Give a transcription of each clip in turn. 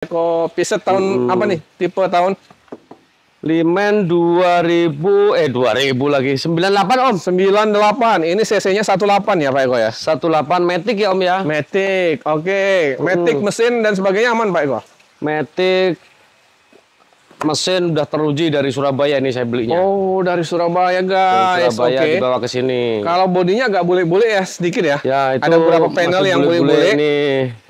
Eko Piset tahun apa nih? Tipe tahun Limen 2000 lagi 98 Om. 98. Ini cc-nya 18 ya Pak Eko ya? 18 Matic ya Om ya. Matic. Oke. Matic mesin dan sebagainya aman Pak Eko? Matic mesin udah teruji dari Surabaya ini saya belinya. Oh, dari Surabaya guys. Dari Surabaya Oke. dibawa ke sini. Kalau bodinya agak bule-bule ya sedikit ya? Ya, itu ada beberapa panel yang bule-bule.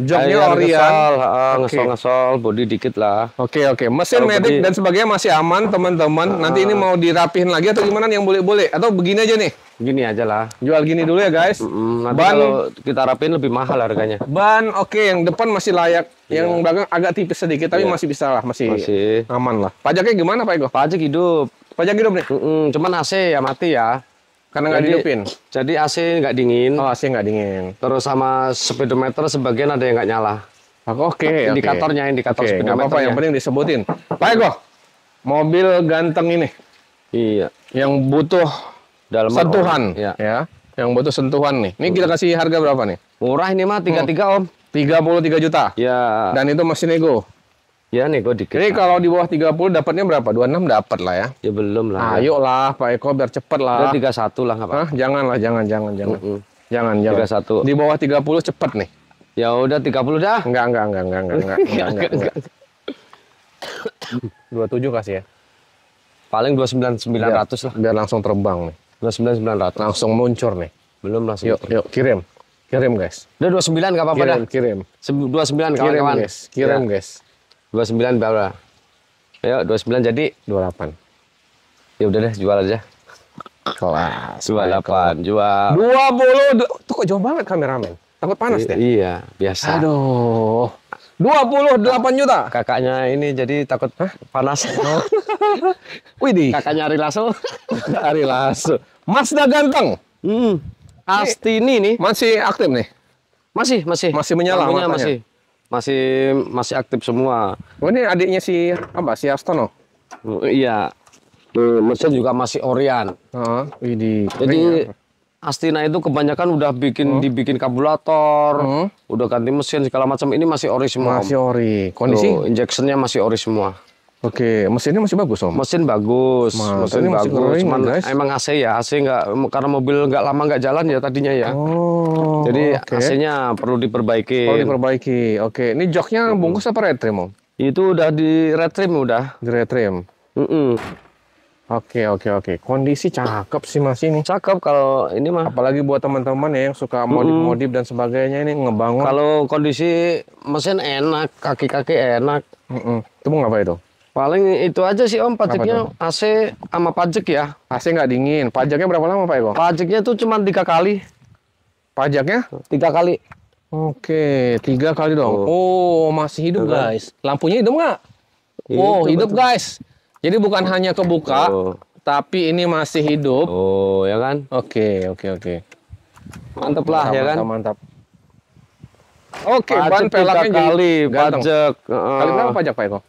Joknya Orion. Ngesol-ngesol, body dikit lah. Oke. Mesin Matic dan sebagainya masih aman teman-teman. Nanti ini mau dirapihin lagi atau gimana yang bule-bule? Atau begini aja nih? Gini aja lah. Jual gini dulu ya guys. Nanti Ban, kalau kita rapiin lebih mahal harganya. Ban oke, yang depan masih layak. Yang belakang agak tipis sedikit, tapi masih bisa lah, masih aman lah. Pajaknya gimana Pak Eko? Pajak hidup. Pajak hidup nih? Cuman AC ya mati ya. Karena nggak dihidupin? Jadi AC nggak dingin. Oh, AC nggak dingin. Terus sama speedometer sebagian ada yang nggak nyala. Oke. Indikator speedometer. Nggak apa-apa, yang penting disebutin. Pak Eko, mobil ganteng ini. Iya. Yang butuh sentuhan. Ya. Yang butuh sentuhan nih. Ini kita kasih harga berapa nih? Murah ini mah 33 Om. 33 juta? Ya. Dan itu masih nego? Ya nego dikit. Jadi kalau di bawah 30 dapatnya berapa? 26 dapat lah ya? Ya belum lah. Ayo lah Pak Eko biar cepet lah. Udah 31 lah nggak apa-apa. Jangan lah, jangan. Jangan. 31. Di bawah 30 cepet nih. Ya udah 30 dah. Enggak. 27 kasih ya. Paling 29.900 lah. Biar langsung terbang nih. 29.900. Langsung meluncur nih. Belum langsung. Yuk kirim. Kirim guys. Udah 29 nggak apa-apa dah. Kirim. 29 kawan-kawan. Kirim guys. 29 berapa? Ayo 29 jadi 28. Ya udah deh jual aja. Kelas. 28 jual. 20. Tuh kok jauh banget kameramen. Takut panas deh. Iya, biasa. Aduh. 28 juta. Kakaknya ini jadi takut panas. Widih. Kakaknya Ari Lasso. Ari Lasso. Mazda ganteng. Astini nih. Masih aktif nih? Masih menyala matanya? Masih aktif semua. Oh, ini adiknya si Astono? Iya. Mesin juga masih Orion. Widih. Jadi Astina itu kebanyakan udah dibikin karburator, udah ganti mesin segala macam. Ini masih ori semua. Masih ori. Kondisi? Injectionnya masih ori semua. Oke, mesinnya masih bagus Om? Mesin bagus, mesin bagus. Kering, cuman guys. emang AC ya, AC nggak, karena mobil nggak lama nggak jalan ya tadinya ya. Oh. Jadi AC-nya perlu diperbaiki. Oke, ini joknya bungkus apa red trim Om? Itu udah di red trim udah. Di red trim. Oke. Kondisi cakep sih Mas ini. Cakep kalau ini mah. Apalagi buat teman-teman ya yang suka modif-modif dan sebagainya, ini ngebangun. Kalau kondisi mesin enak, kaki-kaki enak. Itu mau ngapa itu? Paling itu aja sih Om, pajaknya AC sama pajak ya. AC nggak dingin. Pajaknya berapa lama Pak Eko? Pajaknya tuh cuma 3 kali. Pajaknya? 3 kali. Oke, 3 kali dong. Oh, masih hidup guys. Lampunya hidup nggak? Oh, hidup guys. Jadi bukan hanya kebuka, tapi ini masih hidup. Oh, ya kan? Oke. Mantep lah ya kan? Mantap. Oke, ban pelaknya kali pajak. Kali berapa pajak Pak Eko?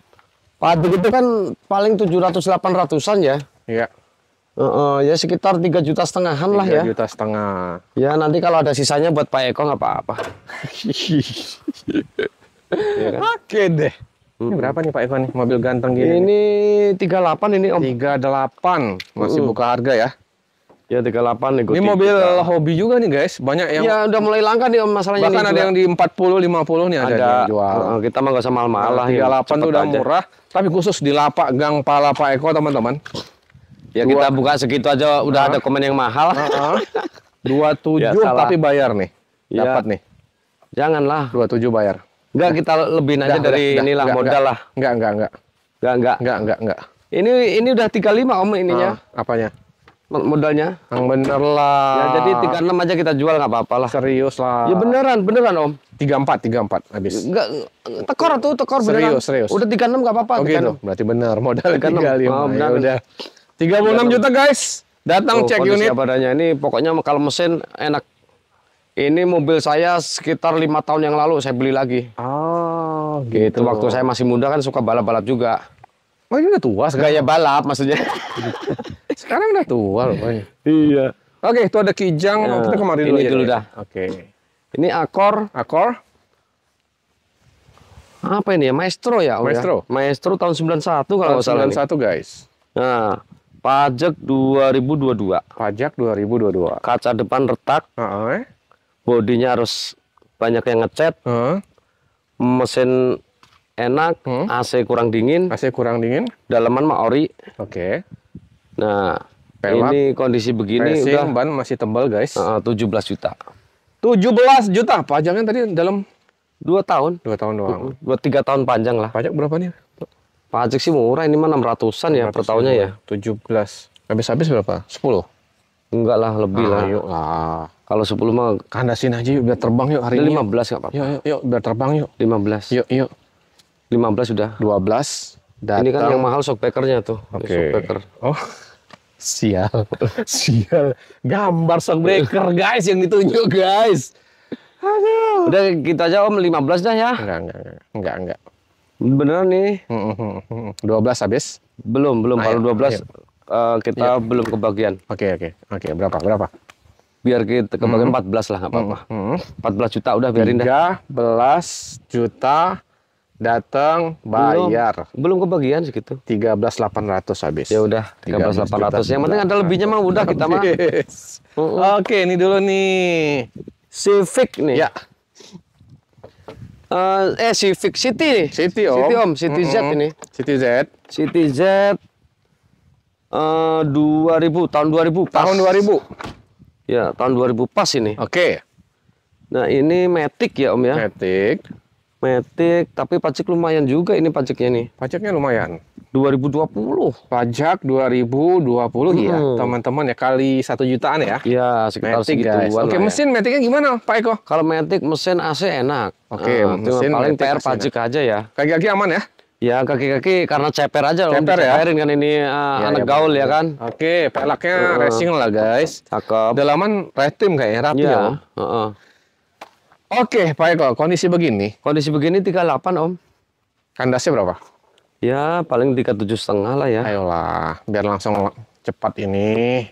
Pajak itu kan paling 700-800-an ya. Iya. Ya sekitar 3,5 juta lah ya. 3,5 juta. Ya nanti kalau ada sisanya buat Pak Eko nggak apa-apa. Ya kan? Oke deh. Ini berapa nih Pak Eko nih mobil ganteng gini? Ini 38 ini Om. 38. Masih buka harga ya? Ya 38 nih. Ini mobil hobi juga nih guys. Banyak yang ya udah mulai langka nih Om masalahnya. Bahkan ada yang di 40-50 nih ada yang jual. Kita mah nggak usah mahal-mahal lah. 38 itu udah murah. Tapi khusus di lapak gang Pala Pak Eko teman-teman. Ya kita buka segitu aja udah ada komen yang mahal. 27 tapi bayar nih. Dapat nih. Janganlah. 27 bayar. Enggak, kita lebihin aja dari inilah modal lah. Enggak. Ini udah 35 Om ininya. Apanya? Modalnya. Yang bener lah. Ya jadi 36 aja kita jual nggak apa-apa lah. Serius lah. Ya beneran Om. 34 habis. Enggak, tekor beneran. Serius. Udah 36 nggak apa-apa. Oh gitu. Berarti bener modal 35. Oh, ya udah. 36 juta guys. Datang cek unit. Badannya ini pokoknya kalau mesin enak. Ini mobil saya sekitar 5 tahun yang lalu saya beli lagi. Oh, gitu. Waktu saya masih muda kan suka balap-balap juga. Oh, ini udah tua sekarang. Gaya balap maksudnya. Sekarang udah tua loh. Iya. Oke, itu ada Kijang. Kita kemarin ini dulu dah. Oke. Ini Accord. Apa ini ya? Maestro ya, Om Maestro. ya? Maestro tahun 91 kalau nggak salah. 91 guys. Nah, pajak 2022. Pajak 2022. Kaca depan retak, bodinya harus banyak yang ngecat, mesin enak, AC kurang dingin. AC kurang dingin. Dalaman mah ori. Oke. Nah, Pelak, ini kondisi begini racing, udah ban masih tebal guys. 17 juta. 17 juta. Pajaknya tadi dalam 2 tahun. 2 tahun doang. 3 tahun panjang lah. Pajak berapa nih? Pajak sih murah, ini mah 600-an ya per tahunnya ya. 17. Habis-habis berapa? 10. Enggak lah, lebih lah. Yuk lah. Kalau 10 mah Kandasin aja yuk biar terbang yuk hari ini. 15 nggak apa-apa. Yuk biar terbang yuk. 15. Yuk. 15 sudah. 12. Datang. Ini kan yang mahal shockbreakernya tuh. Oke. Shockbreaker. Oh. Sial. Gambar shockbreaker guys yang ditunjuk guys. Aduh. Udah kita aja Om 15 dah ya. Enggak. Beneran nih. 12 habis? Belum. Kalau 12 ayo. kita belum kebagian. Oke. Berapa? Biar kita kebagian 14 lah nggak apa-apa. 14 juta udah biarin dah. 13 juta datang bayar. Belum kebagian segitu. 13.800 habis. Ya udah 13.800. Yang penting ada lebihnya mah udah kita mah. Oke, ini dulu nih. Civic nih. Ya. Civic City nih. City Om. City Z ini. City Z. City Z 2000 tahun 2000 pas. Tahun 2000. Ya, tahun 2000 pas ini. Oke. Nah, ini Matic ya, Om ya. Matic, tapi pajak lumayan juga ini pajaknya nih. Pajaknya lumayan. 2020. Pajak 2020 ya, teman-teman ya, kali 1 jutaan ya. Iya, sekitar segituan. Oke, mesin Maticnya gimana, Pak Eko? Kalau Matic mesin AC enak. Oke, mesin paling Matic PR AC pajak aja ya. Kaki-kaki aman ya? Ya, kaki-kaki karena ceper aja Om. Ceper ya? Ceperin kan ini anak gaul ya kan. Oke, pelaknya racing lah guys. Cakep. Dalaman retim kayaknya, rapi ya. Oke, Pak Eko, kondisi begini. Kondisi begini 38 Om. Kandasnya berapa? Ya, paling 37,5 lah ya. Ayolah, biar langsung cepat ini.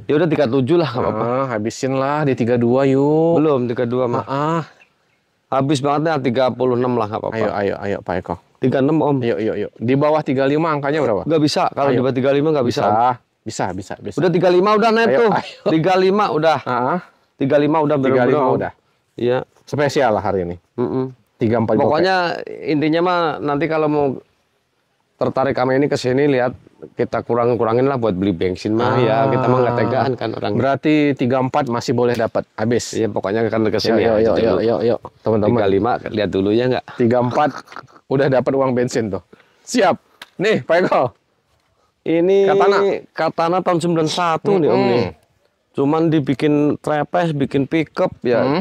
Ya udah 37 lah, nggak apa-apa. Habisin lah di 32 yuk. Belum 32 mah. Habis banget ya 36 lah, nggak apa-apa. Ayo Pak Eko. 36 Om. Yuk. Di bawah 35 angkanya berapa? Nggak bisa. Kalau di bawah 35 nggak bisa. Bisa. Udah 35 udah net tuh. 35 udah. 35 udah bener-bener. 35 udah. Iya. Spesial lah hari ini. 34. Pokoknya intinya mah nanti kalau mau tertarik sama ini ke sini lihat kita kurangin lah buat beli bensin mah ya kita mah nggak tegaan kan orang. Berarti 34 masih boleh dapat habis. Iya pokoknya kan ke sini yuk teman-teman. 35 lihat dulu ya nggak. 34 udah dapat uang bensin tuh. Siap. Nih Pak Eko. Ini Katana tahun 91 nih Om nih. Cuman dibikin trepes, bikin pickup ya.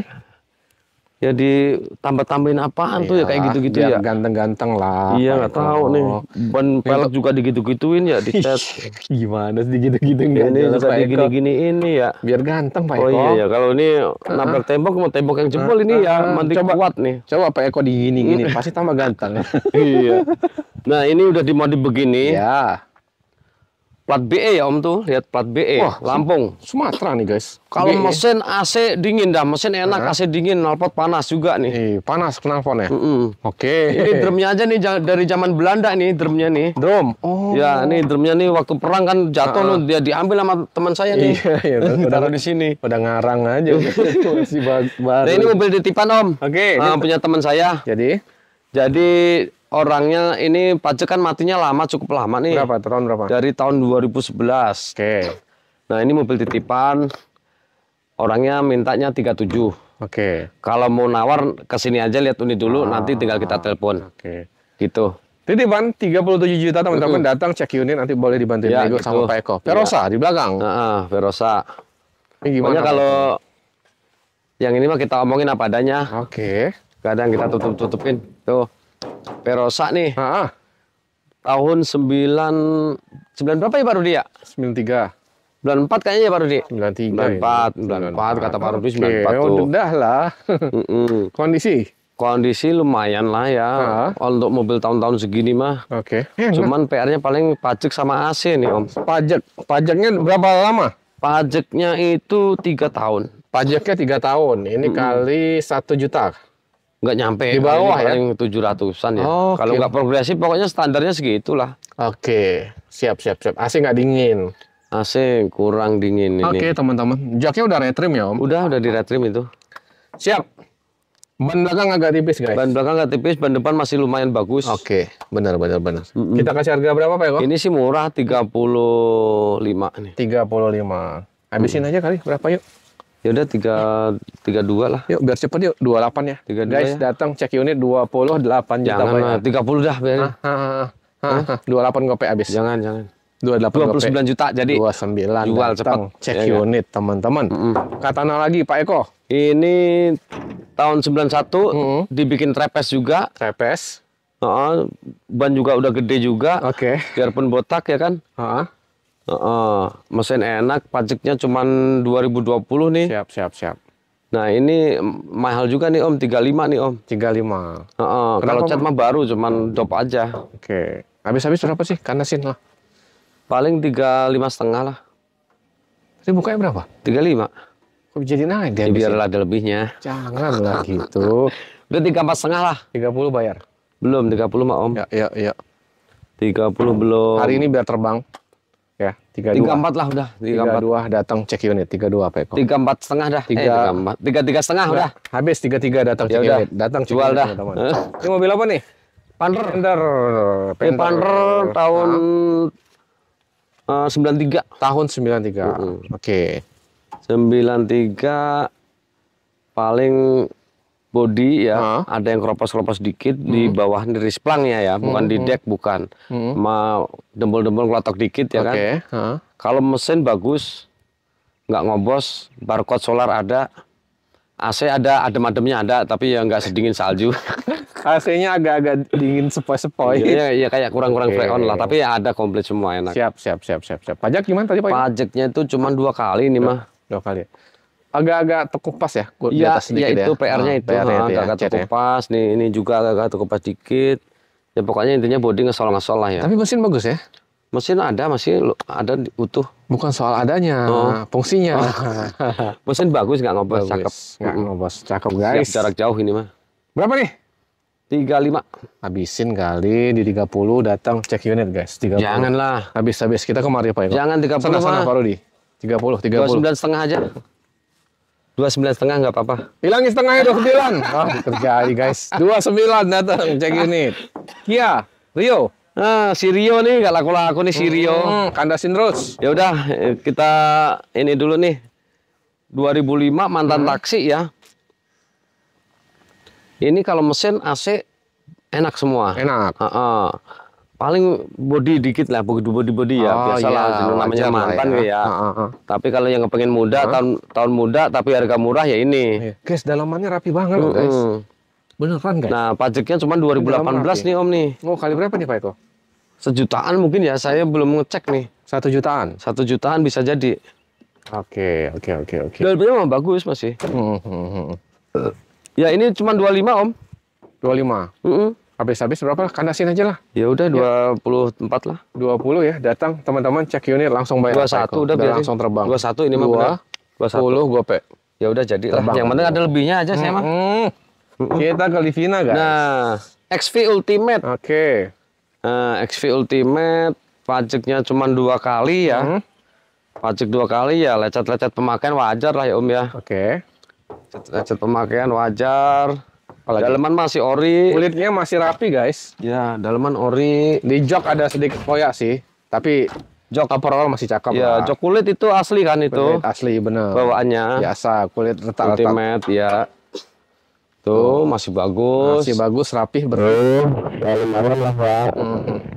Ya ditambah-tambahin apaan tuh ya kayak gitu-gitu ya. Ganteng-ganteng lah. Iya nggak tahu nih. Ban pelek juga digitu-gituin ya dicat. Gimana sih digitu-gituin? Ini juga digini-gini ini ya. Biar ganteng Pak Eko. Oh iya ya kalau ini nabrak tembok mau tembok yang jebol ini ya mandi kuat nih. Coba Pak Eko digini-gini pasti tambah ganteng. Iya. Nah ini udah dimodif begini. Ya. Plat BE ya Om tuh, lihat plat BE, Lampung. Sumatera nih guys. Kalau mesin AC dingin dah, mesin enak, AC dingin, knalpot panas juga nih. Panas knalpotnya. Oke. Ini drumnya aja nih dari zaman Belanda nih drumnya nih. Drum. Oh. Ya, nih drumnya nih waktu perang kan jatuh dia diambil sama teman saya nih. Iya. Taruh di sini. Udah ngarang aja. Masih baru. Nah, ini mobil titipan Om. Oke. Punya teman saya. Jadi orangnya ini pajak kan matinya lama, cukup lama nih. Tahun berapa? Dari tahun 2011. Oke. Nah ini mobil titipan, orangnya mintanya 37. Oke. Kalau mau nawar kesini aja lihat unit dulu, nanti tinggal kita telepon. Oke. Gitu. Titipan 37 juta teman-teman datang cek unit nanti boleh dibantuin nego sama Pak Eko. Verosa di belakang. Verosa. Ini gimana? Pokoknya kalau yang ini mah kita omongin apa adanya. Oke. Kadang kita tutupin. Tuh. Verosa nih. Tahun 9 berapa ya Pak Rudi ya? 93. 94 kayaknya ya Pak Rudi. 94 kata Pak Rudi 94 tuh. Udah lah. Kondisi lumayan lah ya. Untuk mobil tahun-tahun segini mah. Oke. Cuman PR-nya paling pajak sama AC nih Om. Pajaknya berapa lama? Pajaknya itu 3 tahun. Pajaknya 3 tahun. Ini kali 1 juta. Nggak nyampe. Di bawah ya? Paling 700-an ya. Oh, kalau nggak progresif, pokoknya standarnya segitulah. Oke, siap. AC nggak dingin. AC kurang dingin ini. Oke, teman-teman. Jaknya udah retrim ya, Om? Udah di retrim itu. Siap. Ban belakang agak tipis, guys. Ban belakang nggak tipis, ban depan masih lumayan bagus. Oke, benar. Kita kasih harga berapa, Pak Eko? Ini sih murah, 35 nih. 35. Habisin aja kali, berapa yuk? Ya udah 32 lah. Yuk, biar cepet yuk, 28 ya. 32 guys, ya. Datang cek unit 28 juta Jangan lah, 30 dah biarin. 28 gopek habis. Jangan. 28 29 juta jadi. 29 Jual datang cepet. cek unit, teman-teman. Katana lagi, Pak Eko. Ini tahun 91 dibikin trepes juga. Trepes. Ban juga udah gede juga. Oke. Biarpun botak ya kan. Mesin enak, pajaknya cuman 2020 nih. Siap. Nah ini mahal juga nih Om, 35 nih Om. 35. Kalau cat mah baru, cuman dop aja. Oke. Habis berapa sih? Kanasin lah. Paling 35,5 lah. Ini bukanya berapa? 35. Kok jadi naik dia? Ya, biar ada lebihnya. Jangan lah gitu. Udah 34,5 lah. 30 bayar. Belum 30 mah Om. Ya. 30 belum. Hari ini biar terbang. Ya, 32. 34 lah udah. 32 datang cek unit. 32 Pak Eko. 34,5 dah. 33,5 udah. Habis 33 datang cek unit. Datang cek jual unit, dah. teman-teman. Ini mobil apa nih? Panther tahun 93. Tahun 93. Oke. 93 paling body ya, ada yang keropos-keropos dikit di bawah niris plangnya ya, bukan di deck, bukan. Mau dembel-dembel kelotok dikit ya kan. Kalau mesin bagus, nggak ngobos, barcode solar ada, AC ada, adem-ademnya ada, tapi ya nggak sedingin salju. AC-nya agak-agak dingin sepoi-sepoi. Iya kayak kurang-kurang freon lah, tapi ya ada komplit semua enak. Siap. Pajak gimana tadi Pak? Pajaknya itu cuma 2 kali nih mah. 2 kali. Agak-agak tekupas ya? Iya, itu PR-nya itu. Agak cat ya. tekupas. Nih, ini juga agak tekupas dikit. Ya pokoknya intinya body ngesol-ngesol lah ya. Tapi mesin bagus ya? Mesin masih ada utuh. Bukan soal adanya, fungsinya. Mesin bagus, nggak ngobos, cakep. Nggak ngobos, cakep guys. Siap jarak jauh ini mah. Berapa nih? 35. Habisin kali di 30 datang cek unit guys. 30. Janganlah. Habis kita kemari Pak Eko. Jangan 30 sana Pak Rudi. 30. 29,5 aja. 29,5 nggak apa-apa. Hilangin setengahnya 29. Terjadi guys. 29 datang cek unit. Kia, Rio. Si Rio nih nggak laku-laku nih si Rio. Kandasin terus. Ya udah kita ini dulu nih. 2005 mantan taksi ya. Ini kalau mesin AC enak semua. Enak. Paling body dikit lah, body ya. Biasalah, namanya mantan ya. Tapi kalau yang kepengen muda, tahun muda tapi harga murah ya ini. Guys, dalamannya rapi banget loh guys. Beneran guys. Nah, pajaknya cuma 2018 nih Om nih. Oh, kali berapa nih Pak Eko? 1 jutaan mungkin ya, saya belum ngecek nih. 1 jutaan? 1 jutaan bisa jadi. Oke. Dalamannya memang bagus masih. Ya ini cuma 25 Om. 25. Habis berapa? Kandasin aja lah. Ya udah 24 lah. 20 ya. Datang teman-teman cek unit langsung bayar. 21 udah biar langsung terbang. 21 ini mah benar. 20 gope. Ya udah jadilah. Yang penting ada lebihnya aja saya mah. Kita ke Livina guys. Nah, XV Ultimate. Oke. XV Ultimate pajaknya cuma 2 kali ya. Pajak 2 kali ya, lecet-lecet pemakaian wajar lah ya Om ya. Oke. Lecet pemakaian wajar. Dalaman masih ori. Kulitnya masih rapi guys. Ya, dalaman ori. Di jok ada sedikit koyak sih, tapi jok overall masih cakep ya, lah. Jok kulit itu asli kan itu? Kulit asli bener. Bawaannya. Biasa kulit retak-retak. Ultimate ya. Tuh masih bagus. Masih bagus, rapih Dalaman lah Pak.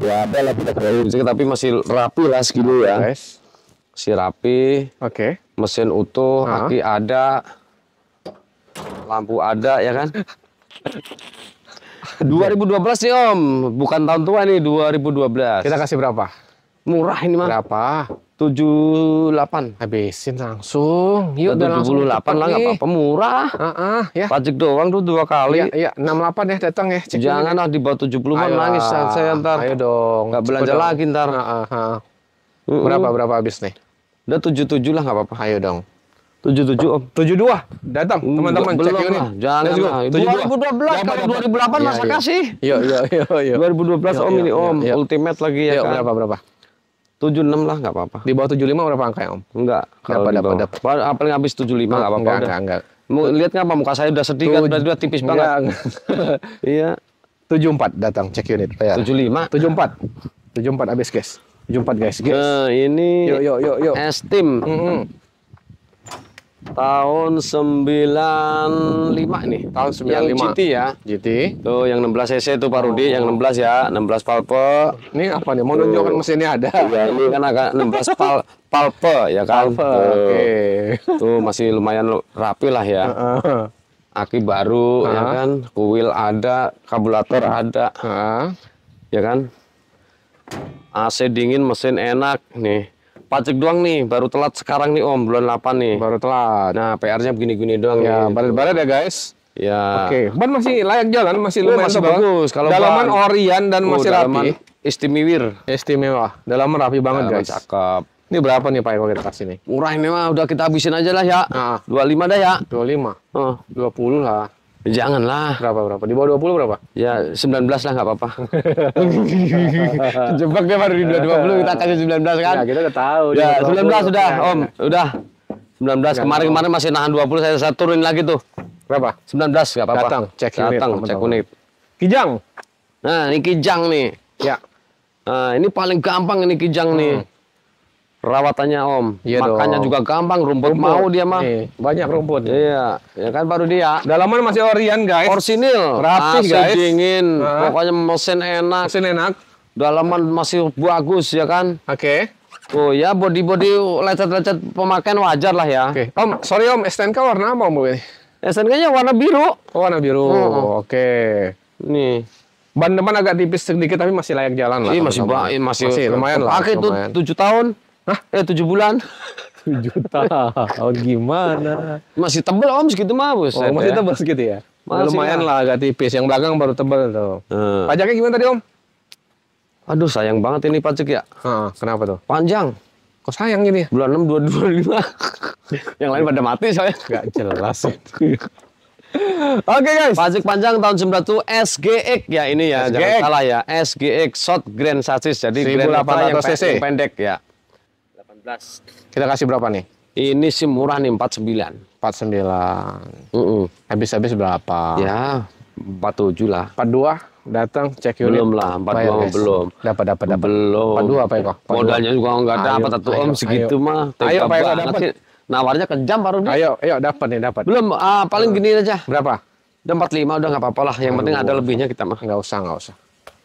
Ya ada lah kita tapi masih rapi lah segini ya. Guys. Masih rapi. Oke. Mesin utuh, aki ada. Lampu ada ya kan? 2012 nih Om, bukan tahun tua nih 2012. Kita kasih berapa? Murah ini mah. Berapa? 78. Habisin langsung. Yuk udah langsung 78 lah nggak apa-apa, murah. Ya. Pajak doang tuh 2 kali. Iya, 68 ya datang ya. Jangan lah di bawah 70 mah nangis saya ntar. Ayo dong. Nggak belanja lagi ntar. Berapa habis nih? Udah 77 lah nggak apa-apa. Ayo dong. 77 Om. 72. Datang teman-teman cek unit. Jangan lah. 2012 kalau 2008 masa kasih. Iya. 2012 Om ini Om. Ultimate lagi ya kan. Berapa? 76 lah nggak apa-apa. Di bawah 75 berapa angka ya Om? Enggak. Dapat. Paling habis 75 nggak apa-apa. Enggak. Mau lihat nggak muka saya udah sedih kan, udah tipis banget. Iya. 74 datang cek unit. 75. 74 habis guys. 74 guys. Ini Yuk. Esteem. Tahun 95 nih. Tahun 95. Yang GT ya. GT. Tuh yang 16 cc tuh Pak Rudi, yang 16 ya, 16 valve. Ini apa nih? Mau nunjukkan mesinnya ada. Ya, ini kan agak 16 valve ya kan. Oke. Tuh masih lumayan rapi lah ya. Aki baru ya kan, kuil ada, karburator ada. Ya kan? AC dingin, mesin enak nih. Pajak doang nih, baru telat sekarang nih Om, bulan 8 nih. Baru telat. Nah, PR-nya begini-gini doang ya, nih. baret-baret ya guys. Ya. Oke, ban masih layak jalan, masih lumayan masih bagus. Kalau dalaman orian dan masih rapi. Istimewa. Istimewa. Dalaman rapi banget guys. Cakep. Ini berapa nih Pak kalau kita kasih nih? Murah ini mah, udah kita habisin aja lah ya. 25 dah ya. 25. 20 lah. Janganlah. Berapa? Di bawah 20 berapa? Ya 19 lah nggak apa-apa. Jebak dia baru di 20 kita kasih 19 kan? Ya kita udah tahu. Ya 19 sudah Om, udah. 19 kemarin masih nahan 20, saya turunin lagi tuh. Berapa? 19 nggak apa-apa. Datang cek unit. Kijang. Nah ini kijang nih. Ya. Nah ini paling gampang ini kijang nih. Perawatannya Om, makannya juga gampang, rumput mau dia mah. Banyak rumput. Iya, ya kan baru dia. Dalaman masih orian guys. Orsinil, rapi guys. Dingin, pokoknya mesin enak. Dalaman masih bagus ya kan. Oke. Oh ya body lecet-lecet pemakaian wajar lah ya. Oke. Om, sorry Om, STNK warna apa Om ini? STNK-nya warna biru. Oh, warna biru. Oke. Nih. Ban depan agak tipis sedikit tapi masih layak jalan lah. Iya masih lumayan lah. Pakai itu 7 tahun. Hah? 7 bulan. 7 tahun gimana? Masih tebel Om segitu mah, Bos. Oh, masih tebel segitu ya? Lumayan lah agak tipis. Yang belakang baru tebel tuh. Pajaknya gimana tadi Om? Aduh, sayang banget ini pajak ya. Kenapa tuh? Panjang. Kok sayang gini? Bulan 6 225. Yang lain pada mati saya. Gak jelas itu. Oke guys. Pajak panjang tahun 91 SGX ya ini ya. SGX. Jangan salah ya. SGX Short Grand Chassis. Jadi 1800 cc. Pendek ya. 18. Kita kasih berapa nih? Ini sih murah nih 49. 49. Habis-habis berapa? Ya 47 lah. 42 datang cek unit. Belum lah, 42 belum. Dapat. Belum. 42 apa ya kok? Modalnya juga enggak dapat satu Om segitu mah. Ayo Pak Eko dapat. Nawarnya kejam baru nih. Ayo dapat nih, dapat. Belum, paling gini aja. Berapa? Udah 45 udah nggak apa-apa lah. Yang penting ada lebihnya kita mah. Nggak usah.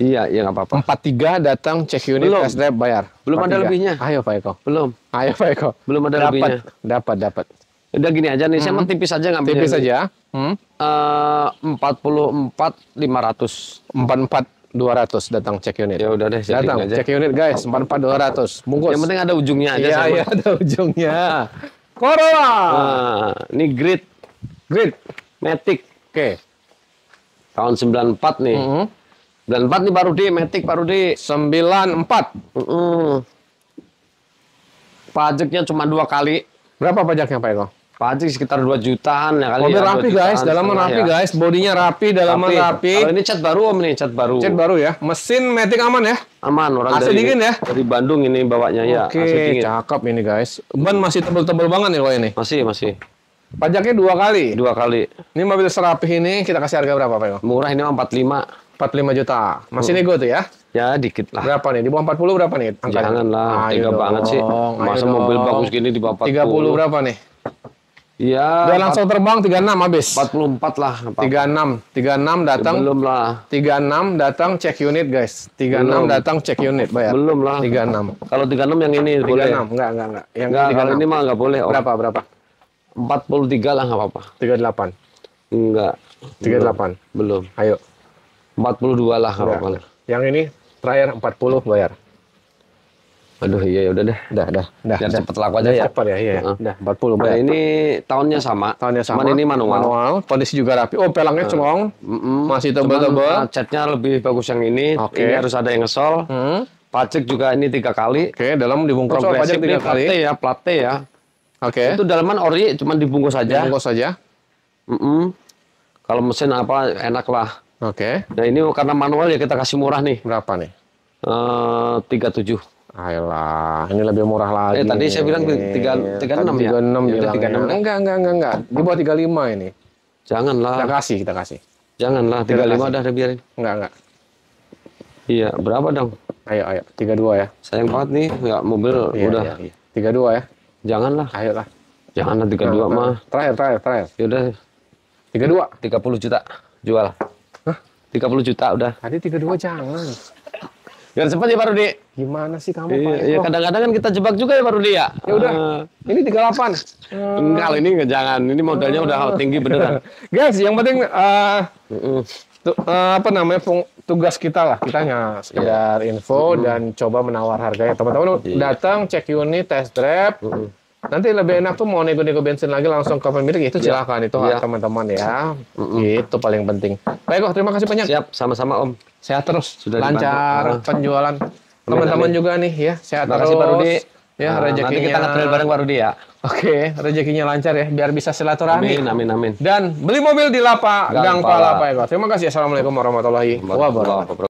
Iya, nggak apa-apa. 43 datang cek unit test drive bayar. Belum 43. Ada lebihnya. Ayo Pak Eko. Belum. Ayo Pak Eko. Belum ada lebihnya. Dapat. Udah gini aja nih, saya mau tipis aja ngambilnya. Tipis aja. 44 500. 44 200 datang cek unit. Ya udah deh, datang cek unit guys, 44 200. Bungkus. Yang penting ada ujungnya aja. Iya, ada ujungnya. Corolla. Ini grid Matic. Oke. Tahun 94 nih. 94 nih baru di Matic baru di 94. Pajaknya cuma 2 kali. Berapa pajaknya Pak Eko? Pajak sekitar 2 jutaan ya kali. Mobil rapi guys, dalaman rapi guys, bodinya rapi, dalaman rapi. Kalau ini cat baru Om nih, cat baru. Cat baru ya. Mesin Matic aman ya? Aman, orang AC dingin ya? Dari Bandung ini bawanya ya. Oke, cakep ini guys. Ban masih tebel-tebel banget nih kalau ini. Masih. Pajaknya 2 kali. 2 kali. Ini mobil serapih ini kita kasih harga berapa Pak Eko? Murah ini 45. 45 juta. Masih nego tuh ya? Ya dikit lah. Berapa nih? Di bawah 40 berapa nih? Janganlah, tega banget sih. Masa mobil bagus gini di bawah 40. 30 berapa nih? Iya. Udah langsung terbang 36 habis. 44 lah. 36 datang. Belum lah. 36 datang cek unit guys. 36 datang cek unit bayar. Belum lah. 36. Kalau 36 yang ini 36. boleh. Enggak. Yang enggak, kalau ini mah enggak boleh. Berapa? 43 lah enggak apa-apa. 38. Enggak. 38. Belum. Ayo. 42 lah enggak apa-apa. Yang ini terakhir 40 bayar. Aduh iya udah deh. Dah. Biar cepet laku aja ya. Cepet ya, iya. Dah 40 bayar. Nah, ini tahunnya sama. Cuman ini manual. Kondisi juga rapi. Oh, pelangnya celong. Masih tebal-tebal. Catnya lebih bagus yang ini. Ini harus ada yang ngesol. Pajak juga ini 3 kali. Oke, dalam dibungkus pajak 3 kali. Plate ya. Oke. Itu dalaman ori, cuman dibungkus aja. Bungkus saja. Kalau mesin apa enak lah. Oke. Nah ini karena manual ya kita kasih murah nih. Berapa nih? 37. Ayolah, ini lebih murah lagi. Tadi saya bilang 36 ya. 36 Ya udah, bilang. 36. Enggak. Di bawah 35 ini. Janganlah. Kita kasih. Janganlah, 35 udah biarin. Enggak. Iya, berapa dong? Ayo, 32 ya. Sayang banget nih, ya mobil udah. Iya. 32 ya. Janganlah. Ayolah. Janganlah 32 mah. Terakhir. Ya udah 32. 30 juta jual. Hah? 30 juta udah. Tadi 32 jangan. Biar cepat ya Pak Rudi. Gimana sih kamu, Pak? Iya, kadang-kadang kan kita jebak juga ya Pak Rudi ya. Ya udah. Ini 38. Enggak, ini jangan. Ini modalnya udah tinggi beneran. Guys, yang penting tugas kita lah. Kita hanya sekedar info dan coba menawar harganya. Teman-teman datang, cek unit, test drive. Nanti lebih enak tuh mau nego-nego bensin lagi langsung ke pemilik, itu silakan itu hak teman-teman ya. Itu paling penting. Baik, terima kasih banyak. Siap, sama-sama Om. Sehat terus, Sudah lancar penjualan. Teman-teman juga nih ya, sehat terus. Makasih Pak Rudi. Ya, rezekinya. Nanti kita nge-trail bareng Pak Rudi ya. Oke, rezekinya lancar ya, biar bisa silaturahmi. Amin. Dan beli mobil di Lapa Gang Pala. Palapa. Terima kasih. Assalamualaikum warahmatullahi wabarakatuh.